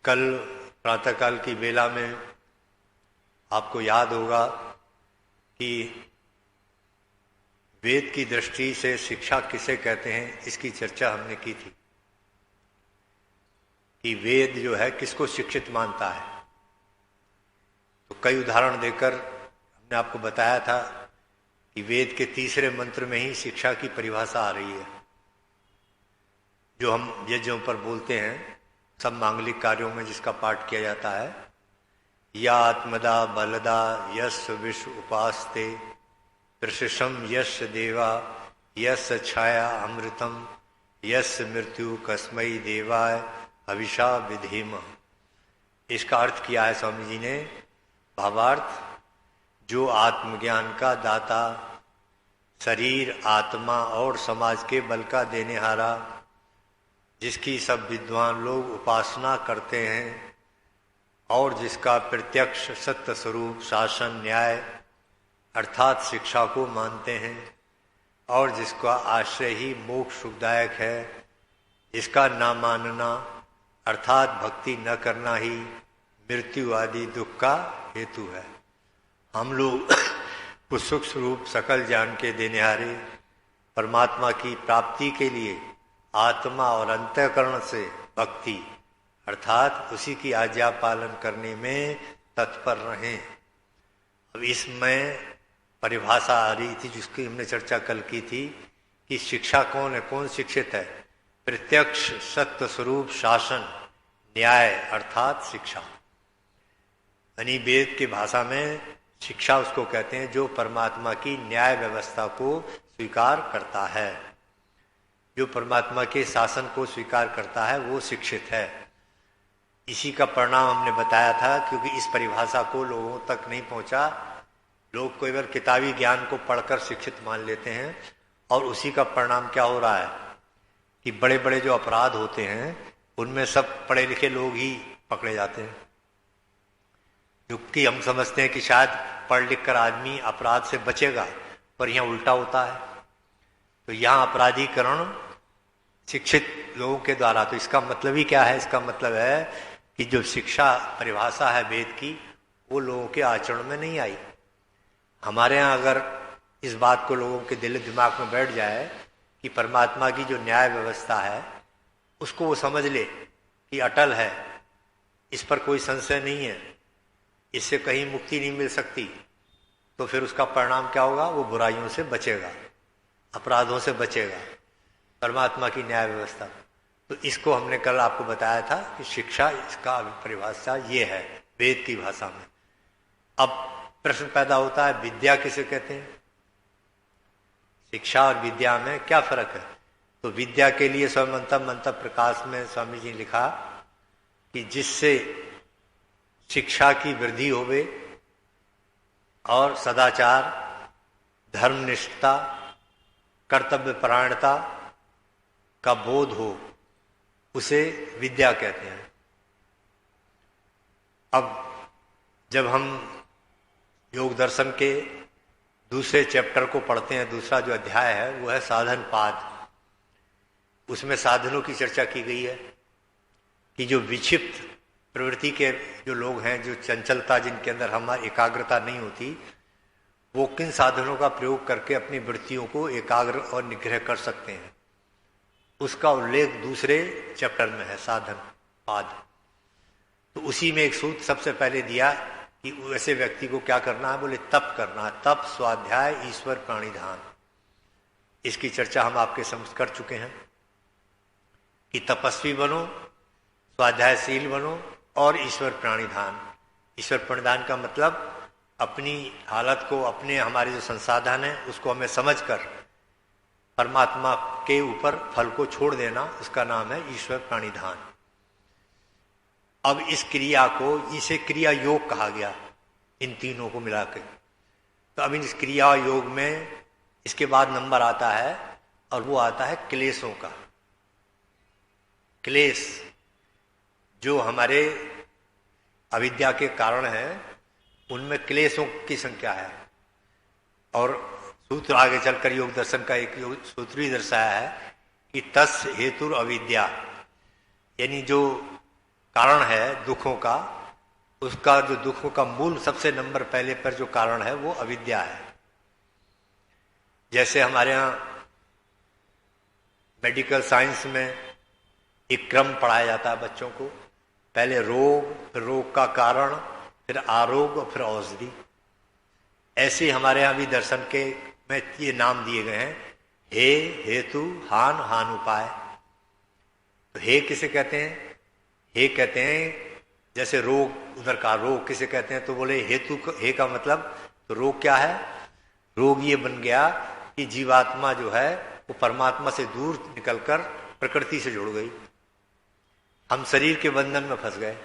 कल प्रातःकाल की बेला में आपको याद होगा कि वेद की दृष्टि से शिक्षा किसे कहते हैं, इसकी चर्चा हमने की थी कि वेद जो है किसको शिक्षित मानता है। तो कई उदाहरण देकर हमने आपको बताया था कि वेद के तीसरे मंत्र में ही शिक्षा की परिभाषा आ रही है। जो हम यज्ञों पर बोलते हैं, सब मांगलिक कार्यों में जिसका पाठ किया जाता है, या आत्मदा बलदा यश विश्व उपास्ते प्रशिषम यश देवा यश छाया अमृतम यश मृत्यु कस्मई देवाय हविषा विधेम। इसका अर्थ किया है स्वामी जी ने। भावार्थ, जो आत्मज्ञान का दाता, शरीर आत्मा और समाज के बल का देनेहारा, जिसकी सब विद्वान लोग उपासना करते हैं और जिसका प्रत्यक्ष सत्य स्वरूप शासन न्याय अर्थात शिक्षा को मानते हैं और जिसका आश्रय ही मोक्ष सुखदायक है, जिसका ना मानना अर्थात भक्ति न करना ही मृत्यु आदि दुख का हेतु है। हम लोग पुस्तक स्वरूप सकल ज्ञान के देनेहारे परमात्मा की प्राप्ति के लिए आत्मा और अंतःकरण से भक्ति अर्थात उसी की आज्ञा पालन करने में तत्पर रहें। अब इसमें परिभाषा आ रही थी जिसकी हमने चर्चा कल की थी कि शिक्षा कौन है, कौन शिक्षित है। प्रत्यक्ष सत्य स्वरूप शासन न्याय अर्थात शिक्षा, यानी वेद की भाषा में शिक्षा उसको कहते हैं जो परमात्मा की न्याय व्यवस्था को स्वीकार करता है। जो परमात्मा के शासन को स्वीकार करता है वो शिक्षित है। इसी का परिणाम हमने बताया था, क्योंकि इस परिभाषा को लोगों तक नहीं पहुंचा। लोग केवल किताबी ज्ञान को पढ़कर शिक्षित मान लेते हैं और उसी का परिणाम क्या हो रहा है कि बड़े बड़े जो अपराध होते हैं उनमें सब पढ़े लिखे लोग ही पकड़े जाते हैं। क्योंकि हम समझते हैं कि शायद पढ़ लिख कर आदमी अपराध से बचेगा, पर यहाँ उल्टा होता है। तो यहाँ अपराधीकरण शिक्षित लोगों के द्वारा। तो इसका मतलब ही क्या है? इसका मतलब है कि जो शिक्षा परिभाषा है वेद की, वो लोगों के आचरण में नहीं आई। हमारे यहाँ अगर इस बात को लोगों के दिल दिमाग में बैठ जाए कि परमात्मा की जो न्याय व्यवस्था है उसको वो समझ ले कि अटल है, इस पर कोई संशय नहीं है, इससे कहीं मुक्ति नहीं मिल सकती, तो फिर उसका परिणाम क्या होगा? वो बुराइयों से बचेगा, अपराधों से बचेगा, परमात्मा की न्याय व्यवस्था। तो इसको हमने कल आपको बताया था कि शिक्षा, इसका परिभाषा ये है वेद की भाषा में। अब प्रश्न पैदा होता है, विद्या किसे कहते हैं? शिक्षा और विद्या में क्या फर्क है? तो विद्या के लिए स्वमंतव मंतव प्रकाश में स्वामी जी ने लिखा कि जिससे शिक्षा की वृद्धि होवे और सदाचार, धर्मनिष्ठता, कर्तव्य परायणता का बोध हो, उसे विद्या कहते हैं। अब जब हम योग दर्शन के दूसरे चैप्टर को पढ़ते हैं, दूसरा जो अध्याय है वो है साधन पाद। उसमें साधनों की चर्चा की गई है कि जो विक्षिप्त प्रवृत्ति के जो लोग हैं, जो चंचलता जिनके अंदर हमारी एकाग्रता नहीं होती, वो किन साधनों का प्रयोग करके अपनी वृत्तियों को एकाग्र और निग्रह कर सकते हैं, उसका उल्लेख दूसरे चैप्टर में है, साधन पाद। तो उसी में एक सूत्र सबसे पहले दिया कि ऐसे व्यक्ति को क्या करना है, बोले तप करना है, तप, स्वाध्याय, ईश्वर प्राणिधान। इसकी चर्चा हम आपके समक्ष कर चुके हैं कि तपस्वी बनो, स्वाध्यायशील बनो और ईश्वर प्राणिधान। ईश्वर प्राणिधान का मतलब अपनी हालत को, अपने हमारे जो संसाधन है उसको हमें समझकर परमात्मा के ऊपर फल को छोड़ देना, उसका नाम है ईश्वर प्राणिधान। अब इस क्रिया को, इसे क्रिया योग कहा गया, इन तीनों को मिला के। तो अब इस क्रिया योग में इसके बाद नंबर आता है और वो आता है क्लेशों का। क्लेश जो हमारे अविद्या के कारण है, उनमें क्लेशों की संख्या है। और सूत्र आगे चलकर योग दर्शन का एक सूत्र ही दर्शाया है कि तस् हेतु अविद्या, यानी जो कारण है दुखों का, उसका जो दुखों का मूल सबसे नंबर पहले पर जो कारण है वो अविद्या है। जैसे हमारे यहाँ मेडिकल साइंस में एक क्रम पढ़ाया जाता है बच्चों को, पहले रोग, फिर रोग का कारण, फिर आरोग और फिर औषधि। ऐसे हमारे यहाँ भी दर्शन के में ये नाम दिए गए हैं, हे हेतु, हान, हान उपाय। तो हे किसे कहते हैं? हे कहते हैं जैसे रोग, उधर का रोग किसे कहते हैं? तो बोले हेतु, हे का मतलब, तो रोग क्या है? रोग ये बन गया कि जीवात्मा जो है वो परमात्मा से दूर निकलकर प्रकृति से जुड़ गई। हम शरीर के बंधन में फंस गए।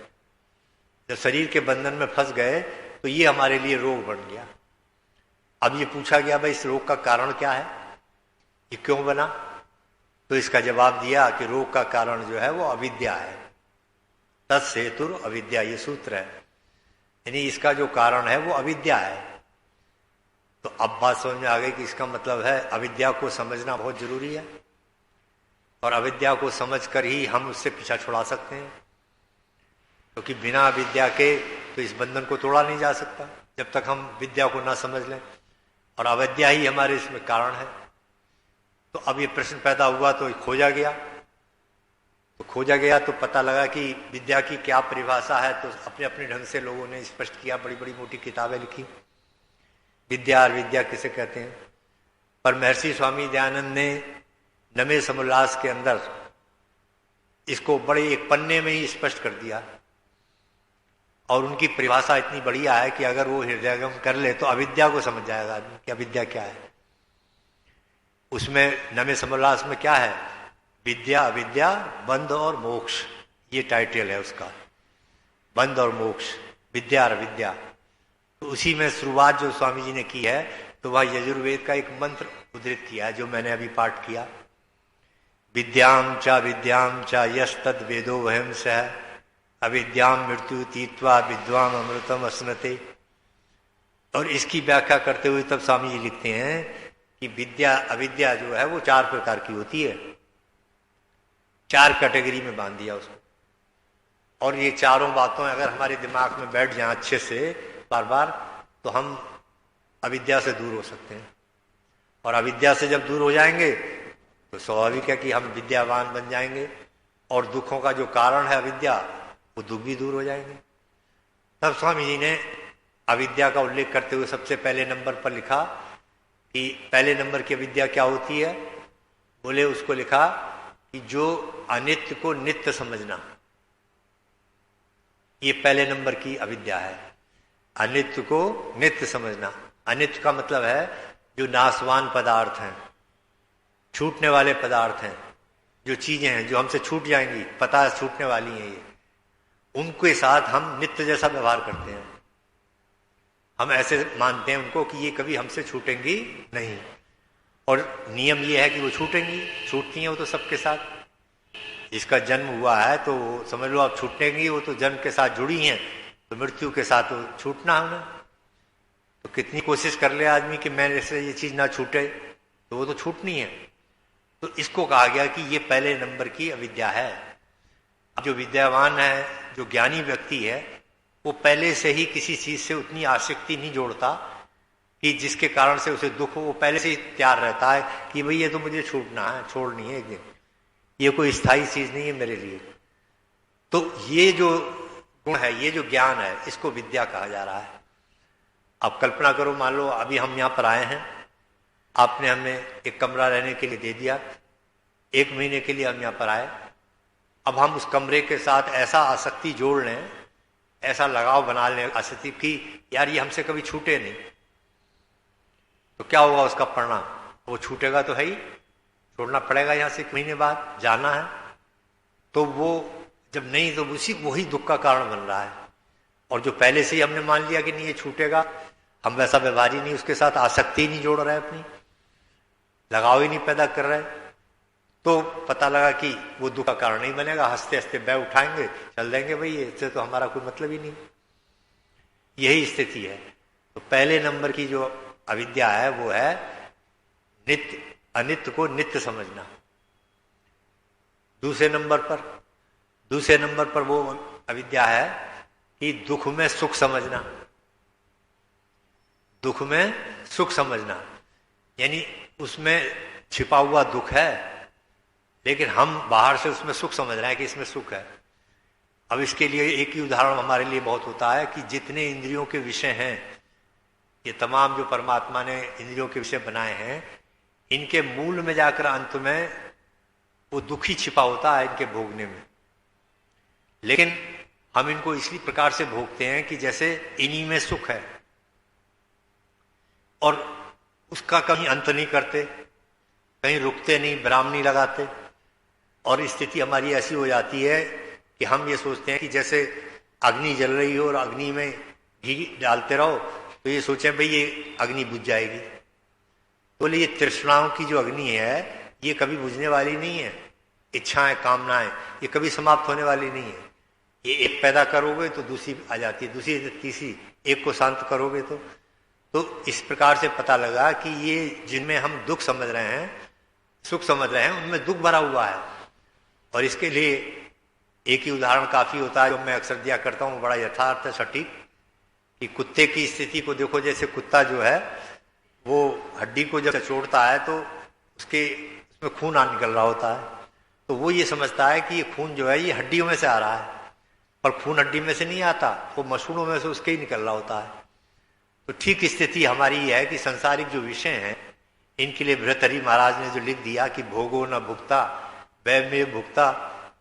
जब शरीर के बंधन में फंस गए तो ये हमारे लिए रोग बन गया। अब ये पूछा गया भाई इस रोग का कारण क्या है, ये क्यों बना? तो इसका जवाब दिया कि रोग का कारण जो है वो अविद्या है। तत्सेतुर अविद्या, ये सूत्र है, यानी इसका जो कारण है वो अविद्या है। तो अब बात समझ में आ गई कि इसका मतलब है अविद्या को समझना बहुत जरूरी है, और अविद्या को समझकर ही हम उससे पीछा छुड़ा सकते हैं, क्योंकि बिना अविद्या के तो इस बंधन को तोड़ा नहीं जा सकता जब तक हम विद्या को ना समझ लें, और अविद्या ही हमारे इसमें कारण है। तो अब ये प्रश्न पैदा हुआ तो खोजा गया, तो पता लगा कि विद्या की क्या परिभाषा है। तो अपने अपने ढंग से लोगों ने स्पष्ट किया, बड़ी बड़ी मोटी किताबें लिखी, विद्या और विद्या किसे कहते हैं। पर महर्षि स्वामी दयानंद ने नमे समोल्लास के अंदर इसको बड़े एक पन्ने में ही स्पष्ट कर दिया, और उनकी परिभाषा इतनी बढ़िया है कि अगर वो हृदयगम कर ले तो अविद्या को समझ जाएगा आदमी कि अविद्या क्या है। उसमें नमे समोल्लास में क्या है? विद्या, अविद्या, बंध और मोक्ष, ये टाइटल है उसका, बंध और मोक्ष, विद्या और अविद्या। तो उसी में शुरुआत जो स्वामी जी ने की है, तो वह यजुर्वेद का एक मंत्र उद्धृत किया है जो मैंने अभी पाठ किया, विद्याम च यस्तद वेदो वहम सह अविद्याम मृत्यु तीत्वा विद्वाम अमृतम अस्नते। और इसकी व्याख्या करते हुए तब स्वामी जी लिखते हैं कि विद्या अविद्या जो है वो 4 प्रकार की होती है, 4 कैटेगरी में बांध दिया उसको। और ये चारों बातों अगर हमारे दिमाग में बैठ जाएं अच्छे से बार बार, तो हम अविद्या से दूर हो सकते हैं। और अविद्या से जब दूर हो जाएंगे तो स्वाभाविक है कि हम विद्यावान बन जाएंगे, और दुखों का जो कारण है अविद्या, वो दुख भी दूर हो जाएंगे। तब स्वामी जी ने अविद्या का उल्लेख करते हुए सबसे पहले नंबर पर लिखा कि पहले नंबर की अविद्या क्या होती है? बोले उसको लिखा कि जो अनित्य को नित्य समझना, ये पहले नंबर की अविद्या है। अनित्य को नित्य समझना। अनित्य का मतलब है जो नाशवान पदार्थ हैं, छूटने वाले पदार्थ हैं, जो चीजें हैं जो हमसे छूट जाएंगी, पता है छूटने वाली हैं, ये उनके साथ हम नित्य जैसा व्यवहार करते हैं। हम ऐसे मानते हैं उनको कि ये कभी हमसे छूटेंगी नहीं, और नियम ये है कि वो छूटेंगी, छूटती हैं वो तो सबके साथ। जिसका जन्म हुआ है तो समझ लो आप छूटेंगी, वो तो जन्म के साथ जुड़ी हैं, तो मृत्यु के साथ तो छूटना है ना। तो कितनी कोशिश कर ले आदमी कि मेरे से ये चीज ना छूटे, तो वो तो छूटनी है। तो इसको कहा गया कि ये पहले नंबर की अविद्या है। अब जो विद्यावान है, जो ज्ञानी व्यक्ति है, वो पहले से ही किसी चीज से उतनी आसक्ति नहीं जोड़ता कि जिसके कारण से उसे दुख हो। वो पहले से ही तैयार रहता है कि भाई ये तो मुझे छूटना है, छोड़नी है एक दिन, ये कोई स्थायी चीज नहीं है मेरे लिए। तो ये जो गुण है, ये जो ज्ञान है, इसको विद्या कहा जा रहा है। अब कल्पना करो, मान लो अभी हम यहाँ पर आए हैं, आपने हमें एक कमरा रहने के लिए दे दिया, 1 महीने के लिए हम यहाँ पर आए। अब हम उस कमरे के साथ ऐसा आसक्ति जोड़ लें, ऐसा लगाव बना लें आसक्ति की, यार ये हमसे कभी छूटे नहीं, तो क्या होगा उसका परिणाम? वो छूटेगा तो है ही, छोड़ना पड़ेगा यहाँ से 1 महीने बाद, जाना है। तो वो जब नहीं, तो वही दुख का कारण बन रहा है। और जो पहले से ही हमने मान लिया कि नहीं ये छूटेगा, हम वैसा व्यवहार ही नहीं, उसके साथ आसक्ति ही नहीं जोड़ रहे, अपनी लगाव ही नहीं पैदा कर रहे, तो पता लगा कि वो दुख का कारण नहीं बनेगा। हंसते हंसते बैग उठाएंगे, चल देंगे, भाई इससे तो हमारा कोई मतलब ही नहीं। यही स्थिति है। तो पहले नंबर की जो अविद्या है वो है नित्य, अनित्य को नित्य समझना। दूसरे नंबर पर वो अविद्या है कि दुख में सुख समझना, दुख में सुख समझना, यानी उसमें छिपा हुआ दुख है लेकिन हम बाहर से उसमें सुख समझ रहे हैं कि इसमें सुख है। अब इसके लिए एक ही उदाहरण हमारे लिए बहुत होता है कि जितने इंद्रियों के विषय हैं, ये तमाम जो परमात्मा ने इंद्रियों के विषय बनाए हैं, इनके मूल में जाकर अंत में वो दुख ही छिपा होता है इनके भोगने में। लेकिन हम इनको इसी प्रकार से भोगते हैं कि जैसे इन्हीं में सुख है और उसका कहीं अंत नहीं करते, कहीं रुकते नहीं, विराम नहीं लगाते। और स्थिति हमारी ऐसी हो जाती है कि हम ये सोचते हैं कि जैसे अग्नि जल रही हो और अग्नि में घी डालते रहो तो ये सोचें भाई ये अग्नि बुझ जाएगी। बोले ये तृष्णाओं की जो अग्नि है ये कभी बुझने वाली नहीं है, इच्छाएं कामनाएं ये कभी समाप्त होने वाली नहीं है। ये एक पैदा करोगे तो दूसरी आ जाती है, दूसरी तीसरी, एक को शांत करोगे तो इस प्रकार से पता लगा कि ये जिनमें हम दुख समझ रहे हैं, सुख समझ रहे हैं, उनमें दुख भरा हुआ है। और इसके लिए एक ही उदाहरण काफी होता है जो मैं अक्सर दिया करता हूँ, बड़ा यथार्थ है, सटीक, कि कुत्ते की स्थिति को देखो। जैसे कुत्ता जो है वो हड्डी को जब चोड़ता है तो उसमें खून निकल रहा होता है, तो वो ये समझता है कि ये खून जो है ये हड्डियों में से आ रहा है, पर खून हड्डी में से नहीं आता, वो मसूड़ों में से उसके ही निकल रहा होता है। तो ठीक स्थिति हमारी ये है कि संसारिक जो विषय हैं इनके लिए भृतहरि महाराज ने जो लिख दिया कि भोगो न भुक्ता वै में भुक्ता,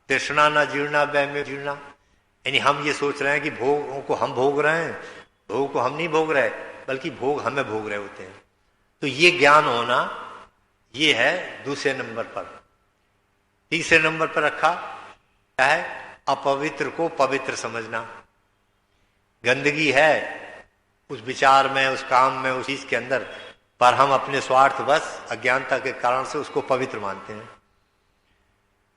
तृष्णा न जीर्णा वै में जीर्णा, यानी हम ये सोच रहे हैं कि भोगों को हम भोग रहे हैं, भोग को हम नहीं भोग रहे, बल्कि भोग हमें भोग रहे होते हैं। तो ये ज्ञान होना ये है दूसरे नंबर पर। तीसरे नंबर पर रखा क्या है? अपवित्र को पवित्र समझना। गंदगी है उस विचार में, उस काम में, उस चीज के अंदर, पर हम अपने स्वार्थ बस अज्ञानता के कारण से उसको पवित्र मानते हैं।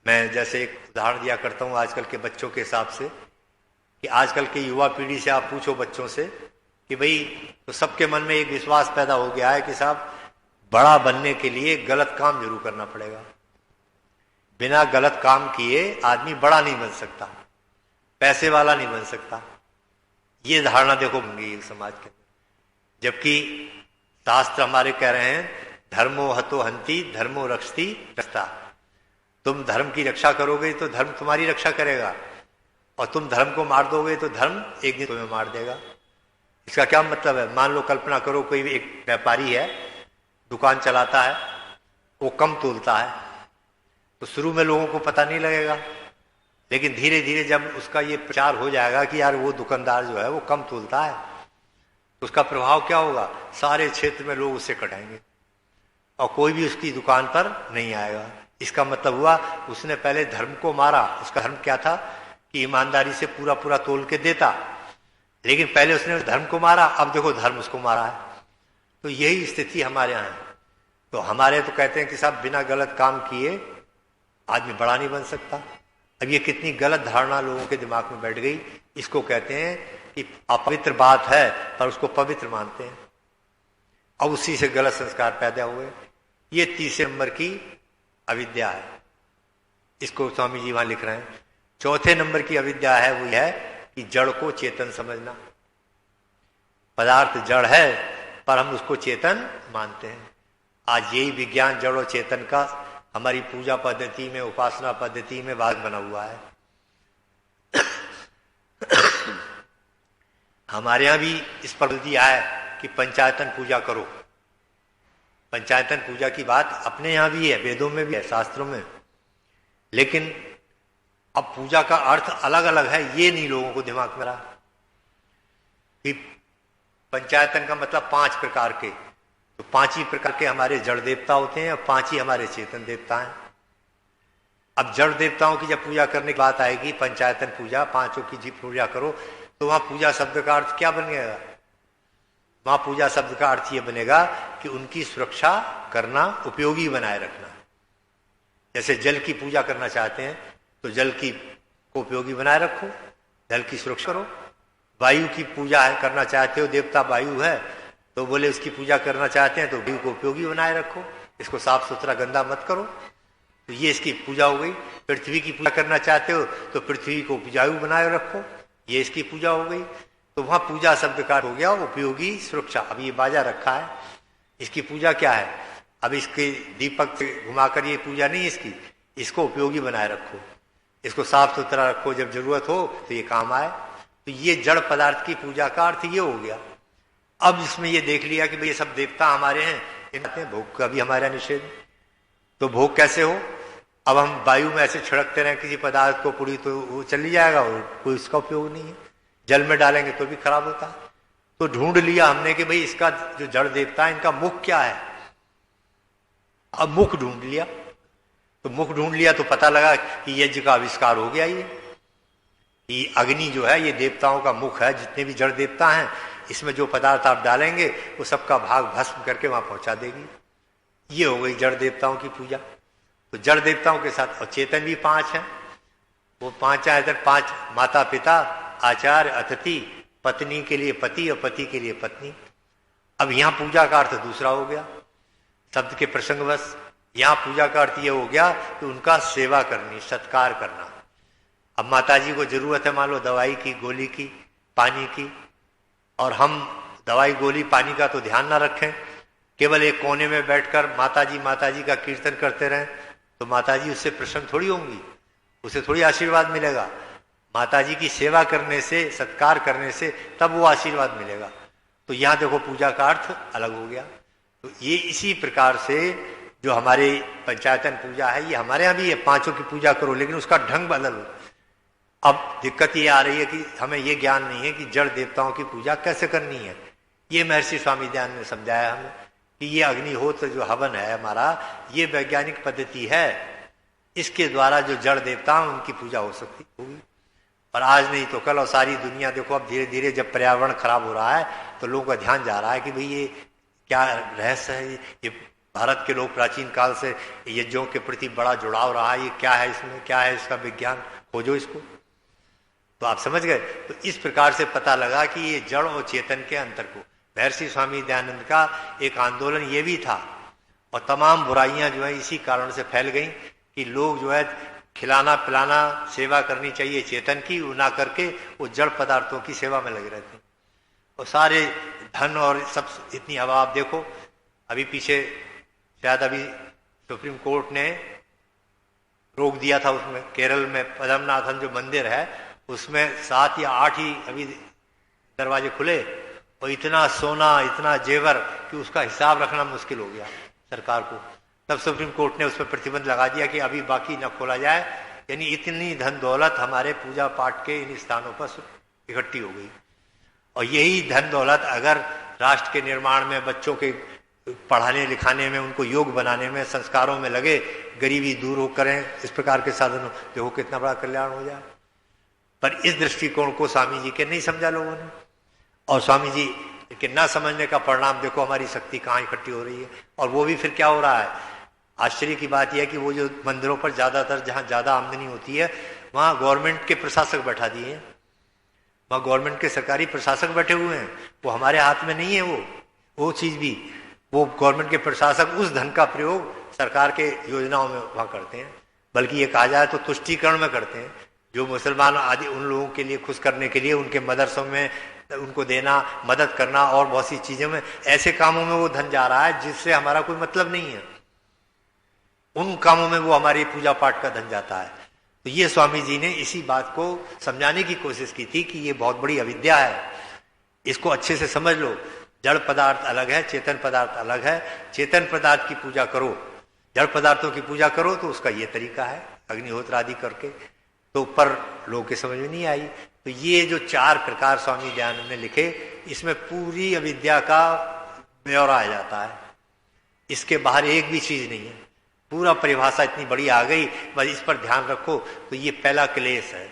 मैं जैसे एक उदाहरण दिया करता हूं आजकल के बच्चों के हिसाब से, कि आजकल के युवा पीढ़ी से आप पूछो बच्चों से कि भाई, तो सबके मन में एक विश्वास पैदा हो गया है कि साहब बड़ा बनने के लिए गलत काम जरूर करना पड़ेगा, बिना गलत काम किए आदमी बड़ा नहीं बन सकता, पैसे वाला नहीं बन सकता। ये धारणा देखो बन गई समाज के अंदर, जबकि शास्त्र हमारे कह रहे हैं धर्मो हतो हंति धर्मो रक्षति रक्षता। तुम धर्म की रक्षा करोगे तो धर्म तुम्हारी रक्षा करेगा, और तुम धर्म को मार दोगे तो धर्म एक दिन तुम्हें मार देगा। इसका क्या मतलब है? मान लो, कल्पना करो कोई एक व्यापारी है, दुकान चलाता है, वो कम तोलता है, तो शुरू में लोगों को पता नहीं लगेगा, लेकिन धीरे धीरे जब उसका ये प्रचार हो जाएगा कि यार वो दुकानदार जो है वो कम तोलता है, तो उसका प्रभाव क्या होगा? सारे क्षेत्र में लोग उससे कटाएंगे और कोई भी उसकी दुकान पर नहीं आएगा। इसका मतलब हुआ उसने पहले धर्म को मारा। उसका धर्म क्या था? कि ईमानदारी से पूरा पूरा तोल के देता, लेकिन पहले उसने धर्म को मारा, अब देखो धर्म उसको मारा है। तो यही स्थिति हमारे यहाँ है। तो हमारे तो कहते हैं कि साहब बिना गलत काम किए आदमी बड़ा नहीं बन सकता। अब ये कितनी गलत धारणा लोगों के दिमाग में बैठ गई। इसको कहते हैं कि अपवित्र बात है पर उसको पवित्र मानते हैं, अब उसी से गलत संस्कार पैदा हुए। ये तीसरे नंबर की अविद्या है, इसको स्वामी जी वहां लिख रहे हैं। चौथे नंबर की अविद्या है वो है कि जड़ को चेतन समझना। पदार्थ जड़ है पर हम उसको चेतन मानते हैं। आज यही विज्ञान जड़ और चेतन का हमारी पूजा पद्धति में, उपासना पद्धति में भाग बना हुआ है। हमारे यहां भी इस पर दिया है कि पंचायतन पूजा करो। पंचायतन पूजा की बात अपने यहां भी है, वेदों में भी है, शास्त्रों में, लेकिन अब पूजा का अर्थ अलग अलग है, ये नहीं लोगों को दिमाग में रहा कि पंचायतन का मतलब 5 प्रकार के, तो 5 ही प्रकार के हमारे जड़ देवता होते हैं और 5 ही हमारे चेतन देवता हैं। अब जड़ देवताओं की जब पूजा करने की बात आएगी, पंचायतन पूजा, 5 की जी पूजा करो, तो वहां पूजा शब्द का अर्थ क्या बनेगा? वहां पूजा शब्द का अर्थ यह बनेगा कि उनकी सुरक्षा करना, उपयोगी बनाए रखना। जैसे जल की पूजा करना चाहते हैं तो जल की को उपयोगी बनाए रखो, जल की सुरक्षा करो। वायु की पूजा है करना चाहते हो, देवता वायु है, तो बोले उसकी पूजा करना चाहते हैं तो वायु को उपयोगी बनाए रखो, इसको साफ सुथरा गंदा मत करो। तो ये इसकी पूजा हो गई। पृथ्वी की पूजा करना चाहते हो तो पृथ्वी को उपजाऊ बनाए रखो, ये इसकी पूजा हो गई। तो वहां पूजा शब्द का हो गया उपयोगी सुरक्षा। अब ये बाजा रखा है, इसकी पूजा क्या है? अब इसके दीपक से घुमाकर ये पूजा नहीं इसकी, इसको उपयोगी बनाए रखो, इसको साफ सुथरा रखो, जब जरूरत हो तो ये काम आए। तो ये जड़ पदार्थ की पूजा का अर्थ ये हो गया। अब इसमें ये देख लिया कि भाई ये सब देवता हमारे हैं, इनके भोग का भी हमारा निषेध। तो भोग कैसे हो? अब हम वायु में ऐसे छिड़कते रहे किसी पदार्थ को पूरी तो वो चली जाएगा और कोई इसका उपयोग नहीं है। जल में डालेंगे तो भी खराब होता है। तो ढूंढ लिया हमने कि भाई इसका जो जड़ देवता है इनका मुख क्या है। अब मुख ढूंढ लिया, तो मुख ढूंढ लिया तो पता लगा कि यज्ञ का आविष्कार हो गया। ये अग्नि जो है ये देवताओं का मुख है। जितने भी जड़ देवता हैं इसमें जो पदार्थ आप डालेंगे वो सबका भाग भस्म करके वहां पहुंचा देगी। ये हो गई जड़ देवताओं की पूजा। तो जड़ देवताओं के साथ और चेतन भी 5 हैं। वो 5 आयतन, 5 माता पिता, आचार्य, अतिथि, पत्नी के लिए पति और पति के लिए पत्नी। अब यहां पूजा का अर्थ दूसरा हो गया शब्द के प्रसंगवश। यहां पूजा का अर्थ यह हो गया कि उनका सेवा करनी, सत्कार करना। अब माता जी को जरूरत है मान लो दवाई की, गोली की, पानी की, और हम दवाई गोली पानी का तो ध्यान ना रखें, केवल एक कोने में बैठकर माता जी का कीर्तन करते रहें, तो माता जी उससे प्रसन्न थोड़ी होंगी, उसे थोड़ी आशीर्वाद मिलेगा। माता जी की सेवा करने से, सत्कार करने से तब वो आशीर्वाद मिलेगा। तो यहां देखो पूजा का अर्थ अलग हो गया। तो ये इसी प्रकार से जो हमारे पंचायतन पूजा है ये हमारे यहाँ भी है, 5 की पूजा करो, लेकिन उसका ढंग बदल हो। अब दिक्कत ये आ रही है कि हमें ये ज्ञान नहीं है कि जड़ देवताओं की पूजा कैसे करनी है। ये महर्षि स्वामी दयानंद ने समझाया हमें कि ये अग्निहोत्र जो हवन है हमारा, ये वैज्ञानिक पद्धति है, इसके द्वारा जो जड़ देवता हैं उनकी पूजा हो सकती होगी। और आज नहीं तो कल, और सारी दुनिया देखो अब धीरे धीरे जब पर्यावरण खराब हो रहा है तो लोगों का ध्यान जा रहा है कि भाई ये क्या रहस्य है। ये भारत के लोग प्राचीन काल से यज्ञों के प्रति बड़ा जुड़ाव रहा है, ये क्या है, इसमें क्या है, इसका विज्ञान खोजो इसको। तो आप समझ गए। तो इस प्रकार से पता लगा कि ये जड़ और चेतन के अंतर को, महर्षि स्वामी दयानंद का एक आंदोलन ये भी था। और तमाम बुराइयां जो है इसी कारण से फैल गई कि लोग जो है खिलाना पिलाना, सेवा करनी चाहिए चेतन की, वो ना करके वो जड़ पदार्थों की सेवा में लगे रहते हैं। और सारे धन और सब इतनी हवा। आप देखो अभी पीछे शायद अभी सुप्रीम कोर्ट ने रोक दिया था, उसमें केरल में पद्मनाभन जो मंदिर है उसमें 7 या 8 ही अभी दरवाजे खुले, और इतना सोना, इतना जेवर कि उसका हिसाब रखना मुश्किल हो गया सरकार को। तब सुप्रीम कोर्ट ने उस पर प्रतिबंध लगा दिया कि अभी बाकी न खोला जाए। यानी इतनी धन दौलत हमारे पूजा पाठ के इन स्थानों पर इकट्ठी हो गई। और यही धन दौलत अगर राष्ट्र के निर्माण में, बच्चों के पढ़ाने लिखाने में, उनको योग बनाने में, संस्कारों में लगे, गरीबी दूर हो करें, इस प्रकार के साधनों, देखो कितना बड़ा कल्याण हो जाए। पर इस दृष्टिकोण को स्वामी जी के नहीं समझा लोगों ने। और स्वामी जी के न समझने का परिणाम देखो हमारी शक्ति कहाँ इकट्ठी हो रही है। और वो भी फिर क्या हो रहा है, आश्चर्य की बात यह है कि वो जो मंदिरों पर ज्यादातर जहाँ ज्यादा आमदनी होती है वहां गवर्नमेंट के प्रशासक बैठा दिए हैं, वहां गवर्नमेंट के सरकारी प्रशासक बैठे हुए हैं। वो हमारे हाथ में नहीं है वो चीज भी। वो गवर्नमेंट के प्रशासक उस धन का प्रयोग सरकार के योजनाओं में वहां करते हैं, बल्कि ये कहा जाए तो तुष्टीकरण में करते हैं। जो मुसलमान आदि उन लोगों के लिए खुश करने के लिए उनके मदरसों में उनको देना, मदद करना और बहुत सी चीजों में, ऐसे कामों में वो धन जा रहा है जिससे हमारा कोई मतलब नहीं है। उन कामों में वो हमारी पूजा पाठ का धन जाता है। तो ये स्वामी जी ने इसी बात को समझाने की कोशिश की थी कि ये बहुत बड़ी अविद्या है, इसको अच्छे से समझ लो। जड़ पदार्थ अलग है, चेतन पदार्थ अलग है। चेतन पदार्थ की पूजा करो, जड़ पदार्थों की पूजा करो, तो उसका ये तरीका है अग्निहोत्र आदि करके। तो ऊपर लोगों के समझ में नहीं आई। तो ये जो 4 प्रकार स्वामी दयानंद ने लिखे, इसमें पूरी अविद्या का ब्यौरा आ जाता है। इसके बाहर एक भी चीज नहीं है। पूरा परिभाषा इतनी बड़ी आ गई, बस इस पर ध्यान रखो। तो ये पहला क्लेश है,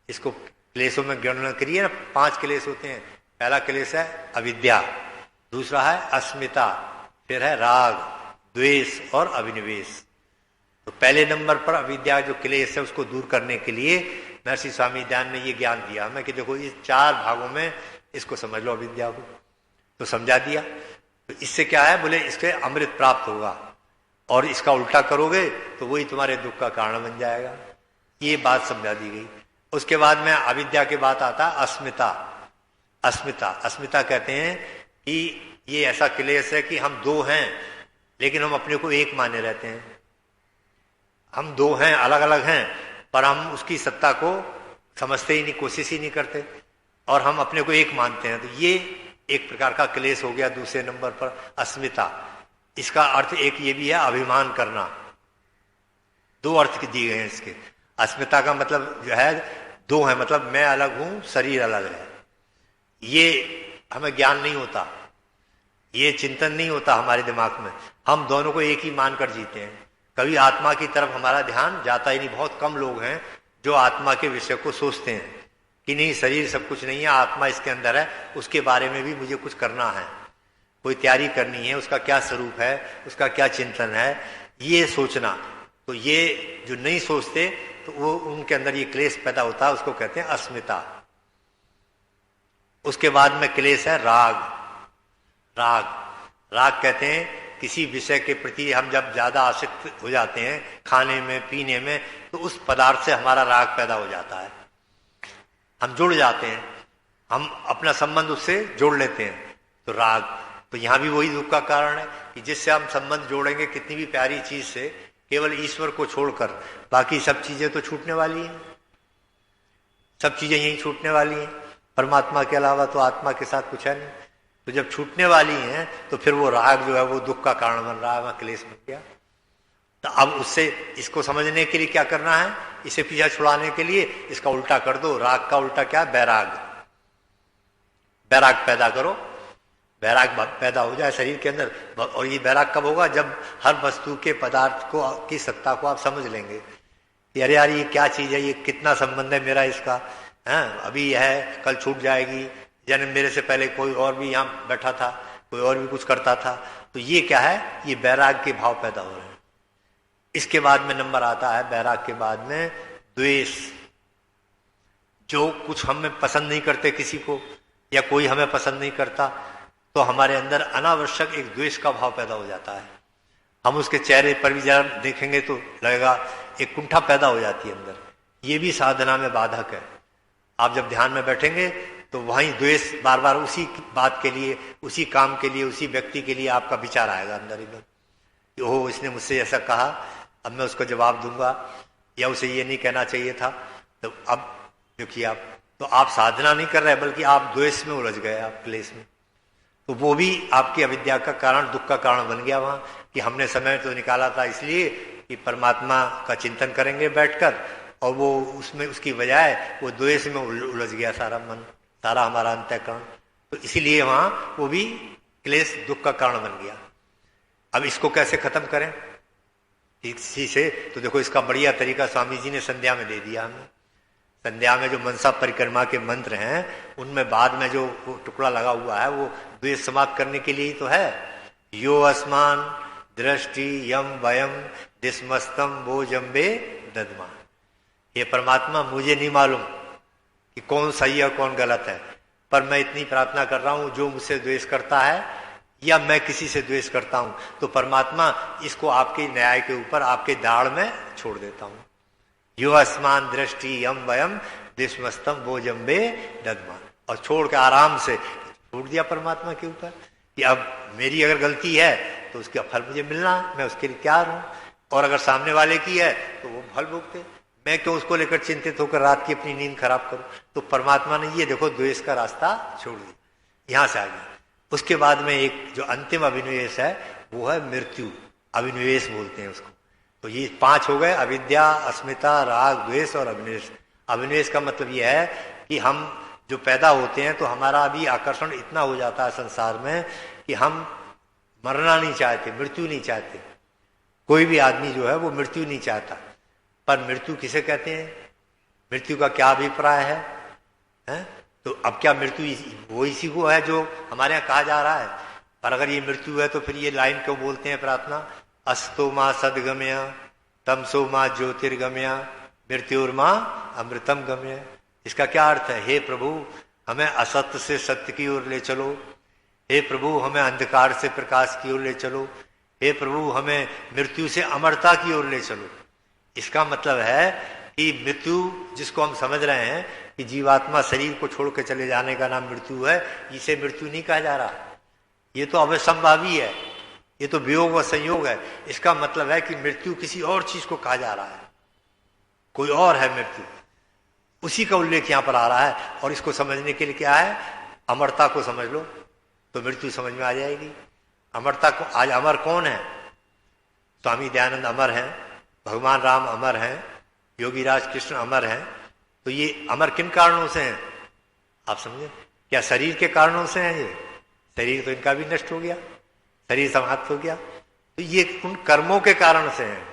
इसको क्लेशों में गणना करिए ना, 5 क्लेश होते हैं। पहला क्लेश है अविद्या, दूसरा है अस्मिता, फिर है राग, द्वेष और अभिनिवेश। तो पहले नंबर पर अविद्या जो क्लेश है उसको दूर करने के लिए महर्षि स्वामी दयानंद ने ये ज्ञान दिया हमें कि देखो इस 4 भागों में इसको समझ लो अविद्या को। तो समझा दिया। तो इससे क्या है, बोले इससे अमृत प्राप्त होगा। और इसका उल्टा करोगे तो वही तुम्हारे दुख का कारण बन जाएगा। ये बात समझा दी गई। उसके बाद में अविद्या के बात आता अस्मिता। अस्मिता अस्मिता कहते हैं कि ये ऐसा क्लेश है कि हम दो हैं लेकिन हम अपने को एक माने रहते हैं। हम दो हैं, अलग अलग हैं, पर हम उसकी सत्ता को समझते ही नहीं, कोशिश ही नहीं करते, और हम अपने को एक मानते हैं। तो ये एक प्रकार का क्लेश हो गया। दूसरे नंबर पर अस्मिता, इसका अर्थ एक ये भी है अभिमान करना। दो अर्थ दिए गए हैं इसके। अस्मिता का मतलब जो है दो है, मतलब मैं अलग हूं, शरीर अलग है। ये हमें ज्ञान नहीं होता, ये चिंतन नहीं होता हमारे दिमाग में। हम दोनों को एक ही मानकर जीते हैं। कभी आत्मा की तरफ हमारा ध्यान जाता ही नहीं। बहुत कम लोग हैं जो आत्मा के विषय को सोचते हैं कि नहीं, शरीर सब कुछ नहीं है, आत्मा इसके अंदर है, उसके बारे में भी मुझे कुछ करना है, कोई तैयारी करनी है, उसका क्या स्वरूप है, उसका क्या चिंतन है, ये सोचना। तो ये जो नहीं सोचते तो वो उनके अंदर ये क्लेश पैदा होता है, उसको कहते हैं अस्मिता। उसके बाद में क्लेश है राग। राग राग कहते हैं किसी विषय के प्रति हम जब ज्यादा आसक्त हो जाते हैं, खाने में पीने में, तो उस पदार्थ से हमारा राग पैदा हो जाता है। हम जुड़ जाते हैं, हम अपना संबंध उससे जोड़ लेते हैं, तो राग। तो यहां भी वही दुख का कारण है कि जिससे हम संबंध जोड़ेंगे कितनी भी प्यारी चीज से, केवल ईश्वर को छोड़कर बाकी सब चीजें तो छूटने वाली हैं। सब चीजें यही छूटने वाली हैं। परमात्मा के अलावा तो आत्मा के साथ कुछ है नहीं। तो जब छूटने वाली हैं तो फिर वो राग जो है वो दुख का कारण बन रहा है, वहां क्लेश बन गया। तो अब उससे इसको समझने के लिए क्या करना है, इसे पीछा छुड़ाने के लिए इसका उल्टा कर दो। राग का उल्टा क्या है, बैराग। बैराग पैदा करो, बैराग पैदा हो जाए शरीर के अंदर। और ये बैराग कब होगा, जब हर वस्तु के पदार्थ को की सत्ता को आप समझ लेंगे कि अरे यार ये क्या चीज है, ये कितना संबंध है मेरा इसका, है अभी है कल छूट जाएगी, जन्म मेरे से पहले कोई और भी यहाँ बैठा था, कोई और भी कुछ करता था। तो ये क्या है, ये बैराग के भाव पैदा हो रहे हैं। इसके बाद में नंबर आता है बैराग के बाद में द्वेष। जो कुछ हमें पसंद नहीं करते किसी को, या कोई हमें पसंद नहीं करता, तो हमारे अंदर अनावश्यक एक द्वेष का भाव पैदा हो जाता है। हम उसके चेहरे पर भी जरा देखेंगे तो लगेगा एक कुंठा पैदा हो जाती है अंदर। ये भी साधना में बाधक है। आप जब ध्यान में बैठेंगे तो वहीं द्वेष बार बार उसी बात के लिए, उसी काम के लिए, उसी व्यक्ति के लिए आपका विचार आएगा अंदर इधर कि ओह इसने मुझसे ऐसा कहा, अब मैं उसको जवाब दूंगा, या उसे ये नहीं कहना चाहिए था। तो अब जो किया, तो आप साधना नहीं कर रहे बल्कि आप द्वेष में उलझ गए, आप क्लेश में। तो वो भी आपकी अविद्या का कारण, दुख का कारण बन गया वहां कि हमने समय तो निकाला था इसलिए कि परमात्मा का चिंतन करेंगे बैठकर, और वो उसमें उसकी बजाय वो द्वेष में उलझ गया सारा मन, सारा हमारा अंतःकरण। तो इसीलिए वहां वो भी क्लेश दुख का कारण बन गया। अब इसको कैसे खत्म करें इसी से, तो देखो इसका बढ़िया तरीका स्वामी जी ने संध्या में दे दिया हमें। संध्या में जो मनसा परिक्रमा के मंत्र हैं उनमें बाद में जो टुकड़ा लगा हुआ है वो द्वेष समाप्त करने के लिए ही तो है। यो अस्मान दृष्टि यम वयम दिस्मस्तम वो जम्बे ददमा। ये परमात्मा मुझे नहीं मालूम कि कौन सही है कौन गलत है, पर मैं इतनी प्रार्थना कर रहा हूं जो मुझसे द्वेष करता है या मैं किसी से द्वेष करता हूं, तो परमात्मा इसको आपके न्याय के ऊपर, आपके दाढ़ में छोड़ देता हूं। यो अस्मान दृष्टि यम वयम दिस्मस्तम वो जम्बे ददमा। और छोड़ के आराम से छोड़ दिया परमात्मा के ऊपर कि अब मेरी अगर गलती है तो उसका फल मुझे मिलना है, मैं उसके लिए तैयार हूं। और अगर सामने वाले की है तो वो फल भुगते, मैं क्यों उसको लेकर चिंतित होकर रात की अपनी नींद खराब करूं। तो परमात्मा ने ये देखो द्वेष का रास्ता छोड़ दिया, यहां से आ गया। उसके बाद में एक जो अंतिम अभिनिवेश है वो है मृत्यु। अभिनिवेश बोलते हैं उसको। तो ये 5 हो गए, अविद्या, अस्मिता, राग, द्वेष और अभिनिवेश। अभिनिवेश का मतलब ये है कि हम जो पैदा होते हैं तो हमारा भी आकर्षण इतना हो जाता है संसार में कि हम मरना नहीं चाहते, मृत्यु नहीं चाहते। कोई भी आदमी जो है वो मृत्यु नहीं चाहता। पर मृत्यु किसे कहते हैं, मृत्यु का क्या अभिप्राय है? तो अब क्या मृत्यु वो इसी को है जो हमारे यहाँ कहा जा रहा है? पर अगर ये मृत्यु है तो फिर ये लाइन क्यों बोलते हैं प्रार्थना, अस्तो माँ सदगम्या तमसो माँ ज्योतिर्गम्या मृत्युर्मा अमृतम गम्य। इसका क्या अर्थ है? हे प्रभु हमें असत्य से सत्य की ओर ले चलो, हे प्रभु हमें अंधकार से प्रकाश की ओर ले चलो, हे प्रभु हमें मृत्यु से अमरता की ओर ले चलो। इसका मतलब है कि मृत्यु जिसको हम समझ रहे हैं कि जीवात्मा शरीर को छोड़ के चले जाने का नाम मृत्यु है, इसे मृत्यु नहीं कहा जा रहा। ये तो अवसंभावी है, ये तो वियोग व संयोग है। इसका मतलब है कि मृत्यु किसी और चीज को कहा जा रहा है, कोई और है मृत्यु, उसी का उल्लेख यहां पर आ रहा है। और इसको समझने के लिए क्या है, अमरता को समझ लो तो मृत्यु समझ में आ जाएगी। अमरता को, आज अमर कौन है? स्वामी दयानंद अमर हैं, भगवान राम अमर हैं, योगीराज कृष्ण अमर हैं। तो ये अमर किन कारणों से हैं आप समझे? क्या शरीर के कारणों से हैं? ये शरीर तो इनका भी नष्ट हो गया, शरीर समाप्त हो गया, तो ये उन कर्मों के कारण से हैं।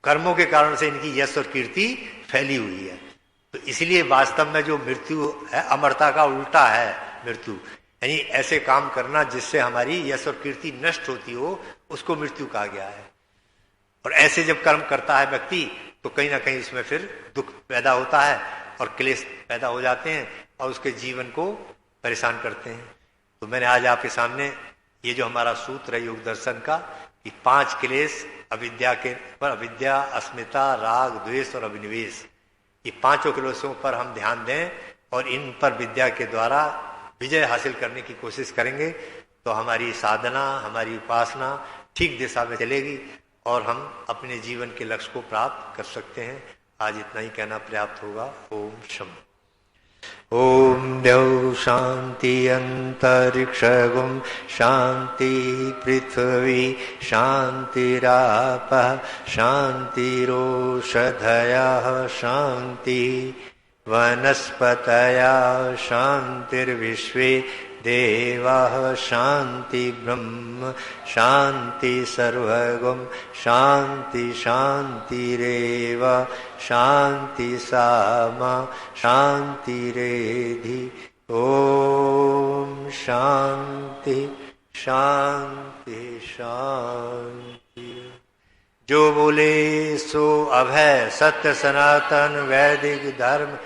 कर्मों के कारण से इनकी यश और कीर्ति फैली हुई है। तो इसलिए वास्तव में जो मृत्यु है, अमरता का उल्टा है मृत्यु, यानी ऐसे काम करना जिससे हमारी यश और कीर्ति नष्ट होती हो, उसको मृत्यु कहा गया है। और ऐसे जब कर्म करता है व्यक्ति तो कहीं ना कहीं उसमें फिर दुख पैदा होता है और क्लेश पैदा हो जाते हैं और उसके जीवन को परेशान करते हैं। तो मैंने आज आपके सामने ये जो हमारा सूत्र है योग दर्शन का, कि 5 क्लेश अविद्या के पर, अविद्या, अस्मिता, राग, द्वेष और अभिनिवेश, ये 5 क्लेशों पर हम ध्यान दें और इन पर विद्या के द्वारा विजय हासिल करने की कोशिश करेंगे तो हमारी साधना, हमारी उपासना ठीक दिशा में चलेगी और हम अपने जीवन के लक्ष्य को प्राप्त कर सकते हैं। आज इतना ही कहना पर्याप्त होगा। ओम शम। ओम द्यौ शांति अंतरिक्षगुम शांति पृथ्वी शांतिरापः शांतिरोषधयः शांति वनस्पतयः शांतिर्विश्वे देवाः शांति ब्रह्म शांति सर्वगम शांति शांतिरेव शांति सामा शांतिरेधि। ओम शांति शांति शांति। जो बोले सो अभय सत्य सनातन वैदिक धर्म